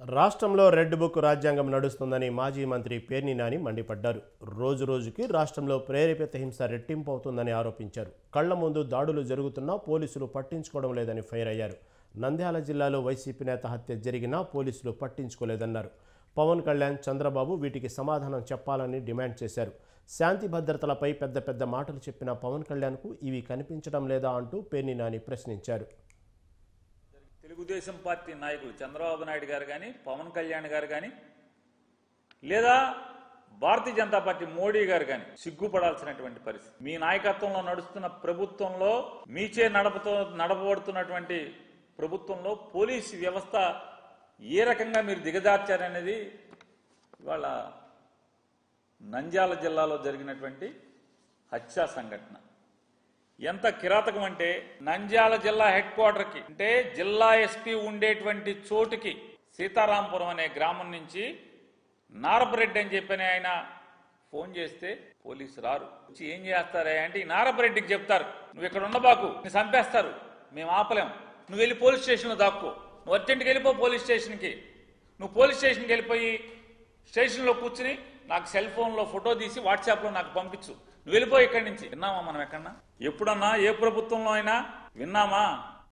రాష్ట్రంలో red book రాజ్యాంగం నడుస్తుందని మాజీ మంత్రి పేర్ని నాని మండిపడ్డారు. రోజు రోజుకి రాష్ట్రంలో ప్రేరేపిత హింస రెట్టింపు అవుతుందని ఆరోపించారు. కళ్ల ముందు దాడులు జరుగుతున్నా పోలీసులు పట్టించుకోవడం లేదని ఫైర్ అయ్యారు. నంద్యాల జిల్లాలో వైసీపీ నేత హత్య జరిగినా పోలీసులు పట్టించుకోలేదన్నారు. పవన్ కళ్యాణ్, చంద్రబాబు వీటికి సమాధానం చెప్పాలని డిమాండ్ చేశారు. శాంతి భద్రతలపై పెద్ద పెద్ద మాటలు చెప్పిన పవన్ కళ్యాణ్కు ఇవి కనిపించడం లేదా అంటూ పేర్ని నాని ప్రశ్నించారు. తెలుగుదేశం పార్టీ నాయకులు చంద్రబాబు నాయుడు గారు కానీ, పవన్ కళ్యాణ్ గారు కానీ, లేదా భారతీయ జనతా పార్టీ మోడీ గారు కానీ సిగ్గుపడాల్సినటువంటి పరిస్థితి. మీ నాయకత్వంలో నడుస్తున్న ప్రభుత్వంలో, మీచే నడపబడుతున్నటువంటి ప్రభుత్వంలో పోలీసు వ్యవస్థ ఏ రకంగా మీరు దిగజార్చారనేది ఇవాళ నంద్యాల జిల్లాలో జరిగినటువంటి హత్యా సంఘటన ఎంత కిరాతకం అంటే, నంద్యాల జిల్లా హెడ్ క్వార్టర్కి, అంటే జిల్లా ఎస్పీ ఉండేటువంటి చోటుకి సీతారాంపురం అనే గ్రామం నుంచి నారపరెడ్డి అని చెప్పని ఆయన ఫోన్ చేస్తే పోలీసు రారు. ఏం చేస్తారా అంటే, ఈ నారపరెడ్డికి చెప్తారు, నువ్వు ఇక్కడ ఉండబాకు, నీ చంపేస్తారు, మేము ఆపలేం, నువ్వు వెళ్ళి పోలీస్ స్టేషన్లో దాక్కో, నువ్వు అర్జెంట్కి వెళ్ళిపో పోలీస్ స్టేషన్కి. నువ్వు పోలీస్ స్టేషన్కి వెళ్ళిపోయి స్టేషన్లో కూర్చుని నాకు సెల్ ఫోన్లో ఫోటో తీసి వాట్సాప్లో నాకు పంపించు, నువ్వు వెళ్ళిపోయి ఇక్కడి నుంచి. విన్నామా మనం ఎక్కడన్నా? ఎప్పుడన్నా ఏ ప్రభుత్వంలో అయినా విన్నామా?